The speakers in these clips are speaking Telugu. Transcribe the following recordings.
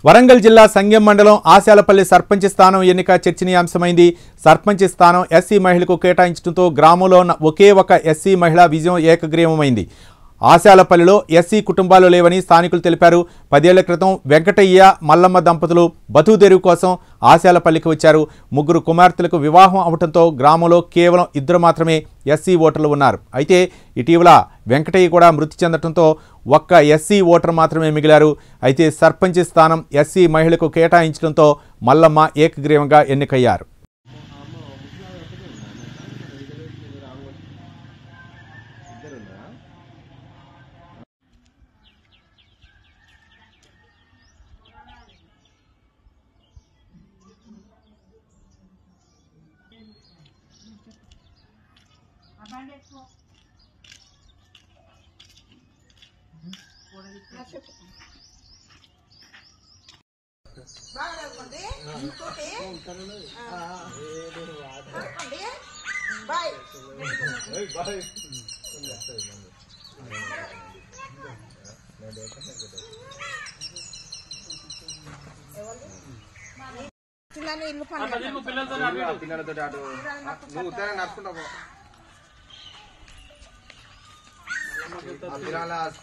వరంగల్ జిల్లా సంగెం మండలం ఆశాలపల్లి సర్పంచ్ స్థానం ఎన్నిక చర్చనీయాంశమైంది. సర్పంచ్ స్థానం ఎస్సీ మహిళకు కేటాయించడంతో గ్రామంలో ఉన్న ఒకే ఒక ఎస్సీ మహిళ విజయం ఏకగ్రీవమైంది. ఆశాలపల్లిలో ఎస్సీ కుటుంబాలు లేవని స్థానికులు తెలిపారు. 10 ఏళ్ల క్రితం వెంకటయ్య మల్లమ్మ దంపతులు బతుకుదెరువు కోసం ఆశాలపల్లికి వచ్చారు. 3 కుమార్తెలకు వివాహం అవడంతో గ్రామంలో కేవలం 2 మాత్రమే ఎస్సీ ఓటర్లు ఉన్నారు. అయితే ఇటీవల వెంకటయ్య కూడా మృతి చెందడంతో ఒక్క ఎస్సీ ఓటర్ మాత్రమే మిగిలారు. అయితే సర్పంచ్ స్థానం ఎస్సీ మహిళకు కేటాయించడంతో మల్లమ్మ ఏకగ్రీవంగా ఎన్నికయ్యారు.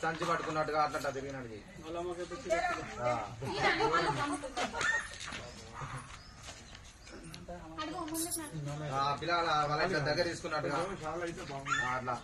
సంచి పట్టుకున్నట్టుగా అట్లా తిరిగినాడు. పిల్లల వాళ్ళ దగ్గర తీసుకున్నట్టుగా అట్లా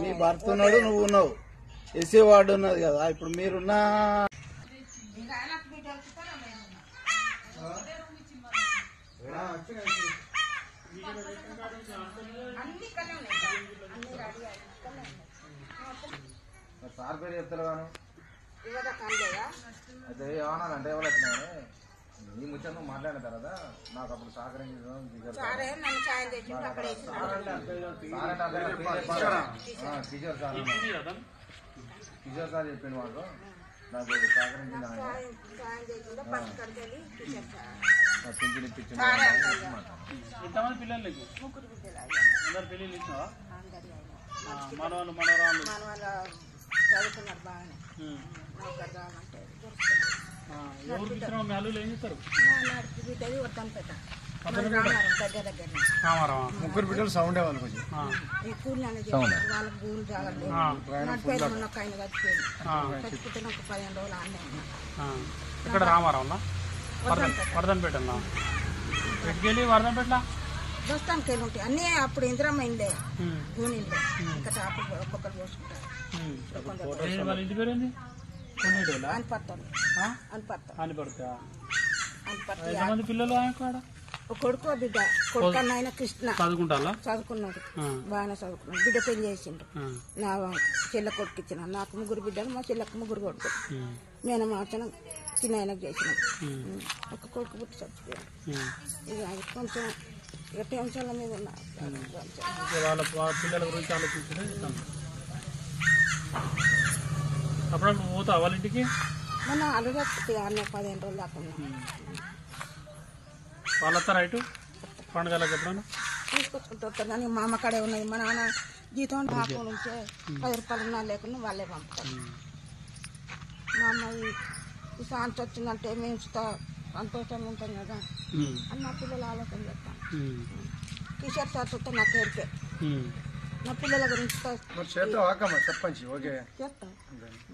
నీ భర్త ఉన్నాడు, నువ్వు ఉన్నావు, ఎస్సీ వార్డు ఉన్నది కదా. ఇప్పుడు మీరున్న సార్ పేరు చెప్తారు గాను అయితే ఏమన్నానంటే ఎవరు వచ్చినాయని నీ ముచ్చట నువ్వు మాట్లాడిన తర్వాత నాకు అప్పుడు సహకరించడం కిషోర్ సార్ చెప్పిండు మాకు నాకు సహకరించింది పింఛన్ ఇప్పించింది. ఎంతమంది పిల్లలు నీకు? 3 పెళ్ళిళ్ళు ఇచ్చినావా? మనవాళ్ళు చదువుకున్నారు బాగానే. ఎవరికి ఇచ్చినావు? మీ అల్లులు ఏం చేస్తారు? వర్ధన్పేట దగ్గర 3 బిడ్డలు సౌండ్ వాళ్ళకి ఈ కూలి అనేది వాళ్ళకి భూములు జాగలేదు. నడిపోయింది, మొన్న ఒక ఆయన చచ్చిపోయింది. చచ్చిపోతే ఒక 15 రోజులు ఆన్నే ఉన్నా. ఇక్కడ రామారావునా? వర్ధన్పేట ఎటుకెళ్ళి వర్ధన్పేట దోస్తానికి వెళ్ళి ఉంటాయి అన్నీ. అప్పుడు ఇందిరమ్మ ఇండే భూమిలో ఇక్కడ ఒక్కొక్కరు పోసుకుంటారు. వాళ్ళ ఇంటి పేరు ఏంది? ఎంతమంది పిల్లలు? కొడుకు బిడ్డ. కొడుకు ఆయన కృష్ణ చదువుకుంటా? చదువుకున్నాడు, బాగానే చదువుకున్నాడు. బిడ్డ పెళ్లి చేసిండు. నా చెల్ల కొడుకు ఇచ్చిన. నాకు 3 బిడ్డలు, మా చెల్లెకు 3 కొడుకు. నేను మాత్రం చిన్న ఆయనకు చేసినాం. ఒక కొడుకు పుట్టి చచ్చిపోయాడు. ఇక అది కొంచెం ఇక టెన్షన్ల మీద ఉన్నా. వాళ్ళ పిల్లల గురించి ఆలోచించడం అప్పుడప్పుడు పోతా వాళ్ళ ఇంటికి. మొన్న అడుగు అన్న 15 రోజులు దాకా వాళ్ళ రైటు పండుగలకు ఎప్పుడన్నా తీసుకొచ్చుకుంటూ వస్తారు. కానీ మా అమ్మ కాడే ఉన్నది. మా నాన్న జీతం హాకు నుంచే 10 రూపాయలు ఉన్నా లేకుండా వాళ్ళే పంపుతారు. మా అమ్మాయి శాంతి వచ్చిందంటే మేము సంతోషంగా ఉంటాం కదా అని మా పిల్లలు ఆలోచన చేస్తాను. కిషోర్ సార్ చూస్తే నాకు ఏరికే నా పిల్లల గురించి మరి చేద్దాం ఆకమ్మ సర్పంచ్ ఓకే చేస్తాను